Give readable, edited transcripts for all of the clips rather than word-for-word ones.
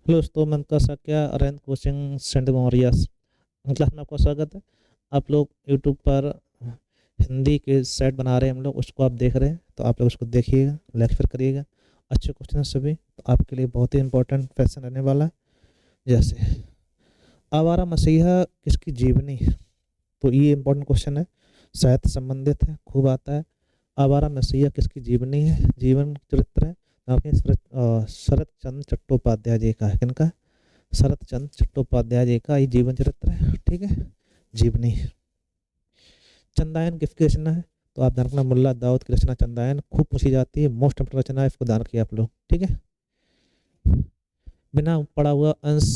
Hello दोस्तों, मैं उनका Shakya Arvind coaching centre Maurya class में आपका स्वागत है। आप लोग यूट्यूब पर हिंदी के सेट बना रहे हैं, हम लोग उसको आप देख रहे हैं, तो आप लोग उसको देखिएगा, लाइक फिर करिएगा। अच्छे क्वेश्चन हैं सभी, तो आपके लिए बहुत ही इंपॉर्टेंट क्वेश्चन रहने वाला है। जैसे आवारा मसीहा किसकी जीवनी है? तो ये इंपॉर्टेंट क्वेश्चन है, साहित्य संबंधित है, खूब आता है। आवारा मसीहा किसकी जीवनी है, जीवन चरित्र है? आपके शरत चंद्र चट्टोपाध्याय जी का है। किनका? शरत चंद्र चट्टोपाध्याय जी का ये जीवन चरित्र है, ठीक है, जीवनी। चंदायन किसकी रचना है? तो आप ध्यान रखना, मुल्ला दाऊद की रचना चंदायन, खूब पूछी जाती है, मोस्ट इंपोर्टेंट रचना है, इसको ध्यान रखिए आप लोग, ठीक है। बिना पढ़ा हुआ अंश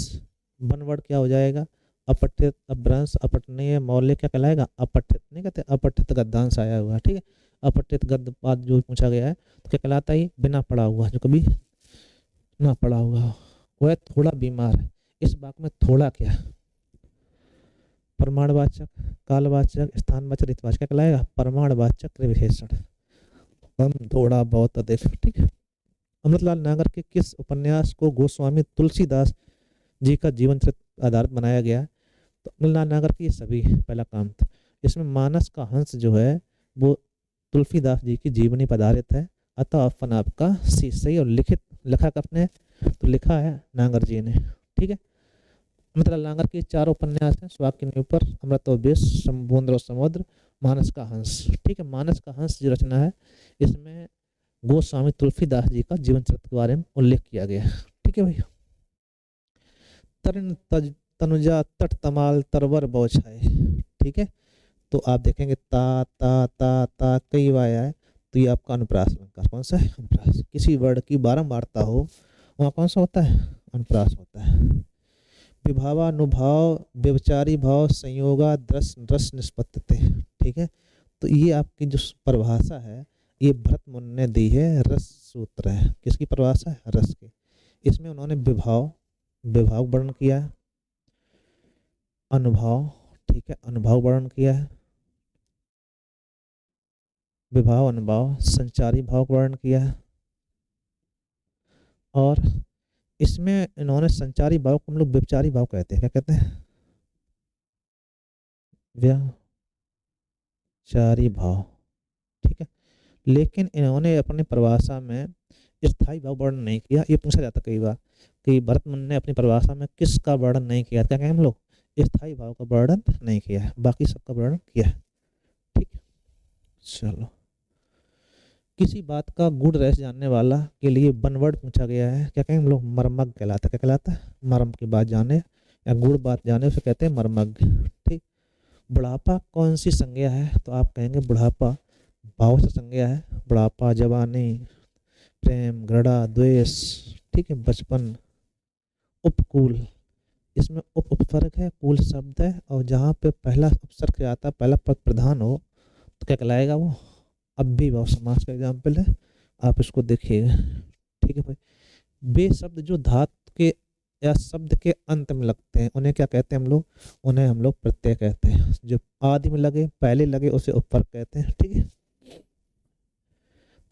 वन वर्ड क्या हो जाएगा? अपठित, अपभ्रंश, अपठनीय, मौलिक क्या कहलाएगा? अपठित नहीं कहते, अपठित गद्यांश आया हुआ, ठीक है। अपठित गद्य पाद जो पूछा गया है तो क्या कहलाता है? ये बिना पढ़ा हुआ, जो कभी ना पढ़ा हुआ हो। वह थोड़ा बीमार है, इस वाक्य में थोड़ा क्या है? प्रमाणवाचक, कालवाचक, स्थानवाचक, ऋतवाचक क्या कहलाएगा? प्रमाणवाचक क्रिया विशेषण। कम, थोड़ा, बहुत, अधिक, ठीक है। अमृतलाल नागर के किस उपन्यास को गोस्वामी तुलसीदास जी का जीवन चरित्र आधारित बनाया गया है? तो अमृतलाल नागर की ये सभी पहला काम था। इसमें मानस का हंस जो है वो तुलसीदास जी की जीवनी पर आधारित है। अतः अपन आपका सही और लिखित लेखक अपने तो लिखा है नागर जी ने, ठीक है। अमृतलाल नागर के चार उपन्यास हैं, स्वाक के ऊपर, अमृत और विष, समुद्र और समुद्र, मानस का हंस, ठीक है। मानस का हंस जो रचना है इसमें गोस्वामी तुलसीदास जी का जीवन चरित्र के बारे में उल्लेख किया गया है, ठीक है भैया। तरण तनुजा तट तमाल तरवर बौछाए, ठीक है। तो आप देखेंगे ता कई बार आया है, तो ये आपका अनुप्रास अलंकार कौन सा है? अनुप्रास। किसी वर्ड की बारंबारता हो वहाँ कौन सा होता है? अनुप्रास होता है। विभावानुभाव, व्यभिचारी भाव, संयोगा दृश रस निष्पत्ति, ठीक है। तो ये आपकी जो परिभाषा है ये भरत मुनि ने दी है, रस सूत्र है। किसकी परिभाषा है? रस की। इसमें उन्होंने विभाव, विभाव वर्णन किया है, अनुभाव, ठीक है, अनुभाव वर्णन किया है, विभाव अनुभाव संचारी भाव का वर्णन किया है, और इसमें इन्होंने संचारी भाव को हम लोग व्यभिचारी भाव कहते हैं। क्या कहते हैं? व्यभिचारी भाव, ठीक है। लेकिन इन्होंने अपनी परिभाषा में स्थायी भाव वर्णन नहीं किया। ये पूछा जाता कई बार कि भरत मुनि ने अपनी परिभाषा में किसका वर्णन नहीं किया? क्या कहें हम लोग? स्थायी भाव का वर्णन नहीं किया है, बाकी सबका वर्णन किया है, ठीक है। चलो, किसी बात का गूढ़ रहस्य जानने वाला के लिए वन वर्ड पूछा गया है, क्या कहें हम लोग? मर्मज्ञ कहलाता है। क्या कहलाता है? मर्म की बात जाने या गूढ़ बात जाने उसे कहते हैं मर्मज्ञ, ठीक। बुढ़ापा कौन सी संज्ञा है? तो आप कहेंगे बुढ़ापा भाव से संज्ञा है। बुढ़ापा, जवानी, प्रेम, घृणा, द्वेष, ठीक है, बचपन, उपकूल। इसमें उप फर्क है, कूल शब्द है, और जहाँ पे पहला उपसर्ग आता है, पहला पद प्रधान हो तो क्या कहलाएगा वो? अव्ययीभाव समास का एग्जाम्पल है, आप इसको देखिएगा, ठीक है भाई। वे शब्द जो धातु के या शब्द के अंत में लगते हैं उन्हें क्या कहते हैं हम लोग? उन्हें हम लोग प्रत्यय कहते हैं। जो आदि में लगे, पहले लगे, उसे उपसर्ग कहते हैं, ठीक है।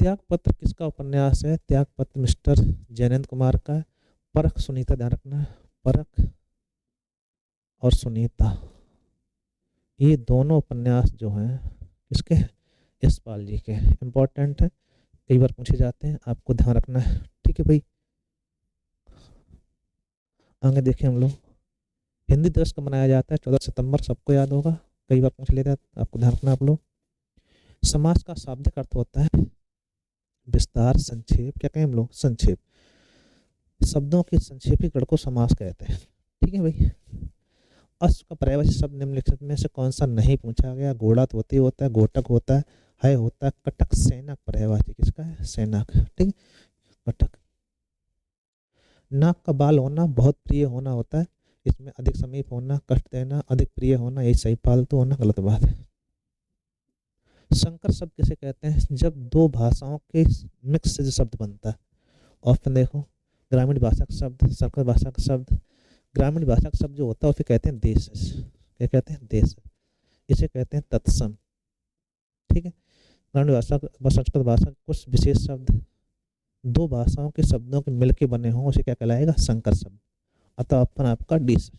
त्यागपत्र किसका उपन्यास है? त्यागपत्र मिस्टर जयनंद कुमार का है। परख सुनीता, ध्यान रखना, परख और सुनीता ये दोनों उपन्यास जो हैं किसके हैं? यशपाल जी के। इम्पोर्टेंट है, कई बार पूछे जाते हैं, आपको ध्यान रखना है, ठीक है भाई। आगे देखें हम लोग, हिंदी दिवस कब मनाया जाता है? 14 सितंबर, सबको याद होगा, कई बार पूछ लेते हैं, आपको ध्यान रखना आप लोग। समास का शाब्दिक अर्थ होता है विस्तार, संक्षेप, क्या कहें हम लोग? संक्षेप। शब्दों के संक्षेपी गण को समास कहते हैं, ठीक है भाई। अश्व का पर्यायवाची शब्द निम्नलिखित में से कौन सा नहीं पूछा गया? घोड़ा धोती होता है, घोटक होता है होता है, कटक सेनक पर्यायवाची किसका है? सेनक, ठीक, कटक। नाक का बाल होना बहुत प्रिय होना होता है, इसमें अधिक समीप होना, कष्ट देना, अधिक प्रिय होना, यही सही। फालतू होना गलत बात है। संकर शब्द किसे कहते हैं? जब दो भाषाओं के मिक्स से जो शब्द बनता है। ऑप्शन देखो, ग्रामीण भाषा का शब्द, संकर भाषा का शब्द। ग्रामीण भाषा का शब्द जो होता है उसे कहते हैं देश। क्या कहते हैं? देश। इसे कहते हैं तत्सम, ठीक है। ग्रामीण भाषा संस्कृत भाषा के कुछ विशेष शब्द दो भाषाओं के शब्दों के मिलके बने हों उसे क्या कहलाएगा? संकर शब्द। अतः ऑप्शन आपका डी से।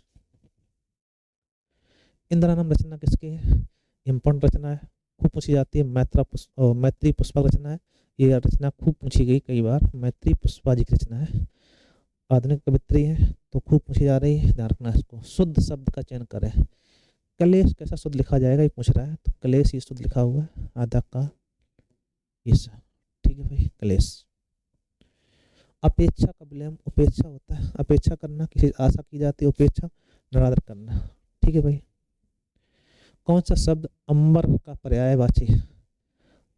इंदिरा नाम रचना किसकी है? इम्पोर्टेंट रचना है, खूब पूछी जाती है। मैत्री पुष्पक रचना है। ये रचना खूब पूछी गई कई बार, मैत्री पुष्पा जी की रचना है। आधुनिक कवित्री है तो खूब पूछी जा रही है, ध्यान रखना इसको। शुद्ध शब्द का चयन करें। कलेश कैसा शुद्ध लिखा जाएगा ये पूछ रहा है, तो कलेश ये शुद्ध लिखा हुआ है, आधा का ये सा। ठीक है भाई, कलेश। अपेक्षा का विलंब उपेक्षा होता है। अपेक्षा करना, किसी आशा की जाती है, उपेक्षा निरादर करना। ठीक है भाई। कौन सा शब्द अंबर का पर्यायवाची है?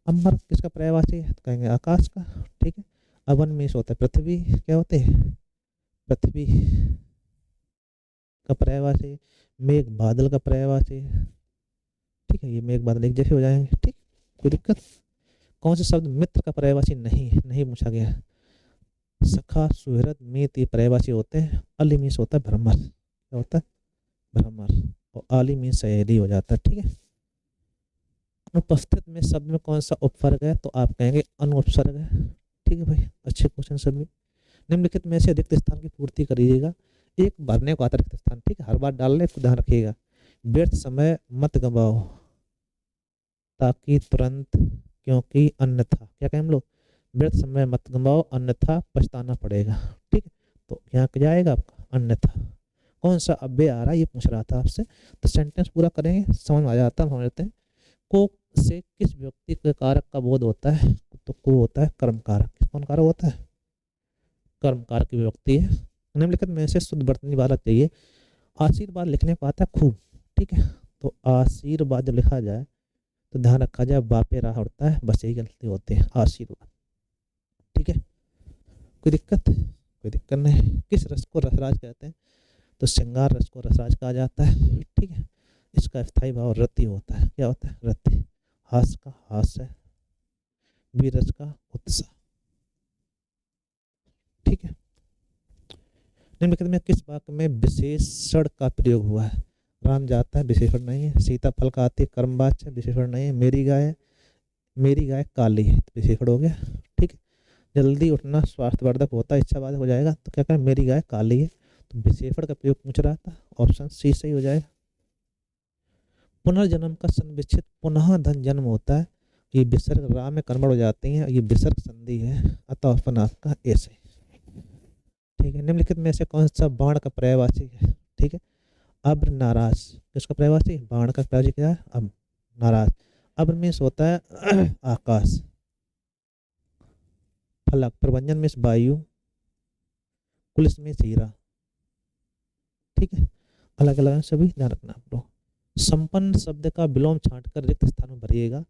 अंबर किसका पर्यायवाची है? तो कहेंगे आकाश का। ठीक है। अवन में होता है पृथ्वी, क्या होते हैं? पृथ्वी का पर्यायवाची है। मेघ बादल का पर्यायवाची है। ठीक है, ये मेघ बादल एक जैसे हो जाएंगे। ठीक, कोई दिक्कत? कौन सा शब्द मित्र का पर्यायवाची नहीं है? नहीं पूछा गया है। सखा, सुहृद, मित ये पर्यायवाची होते हैं। अली मीन्स होता है भ्रमर, क्या होता है? भ्रमर। और आली मीन्स सहेली हो जाता है। ठीक है। अनुपस्थित में शब्द में कौन सा उपसर्ग है? तो आप कहेंगे अनुपसर्ग है। ठीक है भाई, अच्छे क्वेश्चन सभी। निम्नलिखित में से अधिक स्थान की पूर्ति करिएगा। एक भरने को आता रिक्त स्थान। ठीक है, हर बार डालने को ध्यान रखिएगा। व्यर्थ समय मत गंवाओ ताकि तुरंत, क्योंकि अन्यथा, क्या कहें हम लोग? व्यर्थ समय मत गंवाओ अन्यथा पछताना पड़ेगा। ठीक है, तो यहाँ क्या जाएगा आपका? अन्यथा। कौन सा अव्यय आ रहा है ये पूछ रहा था आपसे, तो सेंटेंस पूरा करेंगे, समझ में आ जाता है। समझ लेते हैं। को से किस व्यक्ति के कारक का बोध होता है? तो को होता है कर्म कारक। कौन कारक होता है? कर्म कारक की व्यक्ति है। निम्नलिखित में से शुद्ध वर्तनी वाला चाहिए। आशीर्वाद लिखने को आता है खूब। ठीक है, तो आशीर्वाद जब लिखा जाए तो ध्यान रखा जाए बापे रहा होता है, बस यही गलती होती है, आशीर्वाद। ठीक है, कोई दिक्कत? कोई दिक्कत नहीं। किस रस को रसराज कहते हैं? तो श्रृंगार रस को रसराज कहा जाता है। ठीक है, इसका स्थायी भाव रति होता है। क्या होता है? रति। हास का हास्य, वीर रस का उत्साह। ठीक है। निम्नलिखित में किस वाक्य में विशेषण का प्रयोग हुआ है? राम जाता है, विशेषण नहीं है। सीता फल खाती है, कर्मवाच्य, विशेषण नहीं है। मेरी गाय काली है, विशेषण हो गया। ठीक है। जल्दी उठना स्वास्थ्यवर्धक होता है, इच्छावादक हो जाएगा, तो क्या करें? मेरी गाय काली है, तो विशेषण का प्रयोग पूछ रहा था, ऑप्शन सी सही हो जाएगा। पुनर्जन्म का सन्विच्छेद पुनः धन जन्म होता है। ये विसर्ग रा में कन्वर्ट हो जाती हैं, ये विसर्ग संधि है, अतः ऑप्शन आपका ए सही। ठीक है। निम्नलिखित में से कौन सा बाण का पर्यायवाची है? ठीक है, अब्र नाराज किसका पर्यायवाची? बाण का पर्यायवाची क्या है? अब नाराज। अब्र मीन्स होता है आकाश। फलक, प्रभंजन मीन्स वायु, कुलिस मीन्स हीरा। ठीक है, अलग अलग सभी, ध्यान रखना आप लोग। संपन्न शब्द का विलोम छांट कर रिक्त स्थान में भरिएगा।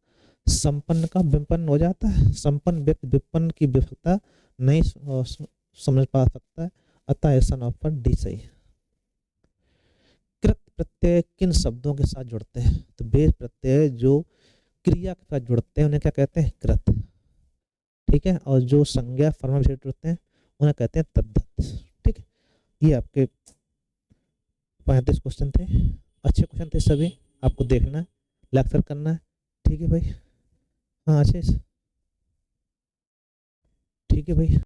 संपन्न का विपन्न हो जाता है। संपन्न व्यक्ति विपन्न की विफलता नहीं समझ पा सकता है, अतः ऐसा ऑप्शन डी सही है। कृत प्रत्यय किन शब्दों के साथ जुड़ते हैं? तो बेस प्रत्यय जो क्रिया के साथ जुड़ते हैं उन्हें क्या कहते हैं? कृत। ठीक है, और जो संज्ञा फर्म से जुड़ते हैं उन्हें कहते हैं तद्धित। ठीक है, ये आपके 35 क्वेश्चन थे। अच्छे क्वेश्चन थे सभी, आपको देखना है, लेक्चर करना है। ठीक है भाई, हाँ अच्छे। ठीक है भाई।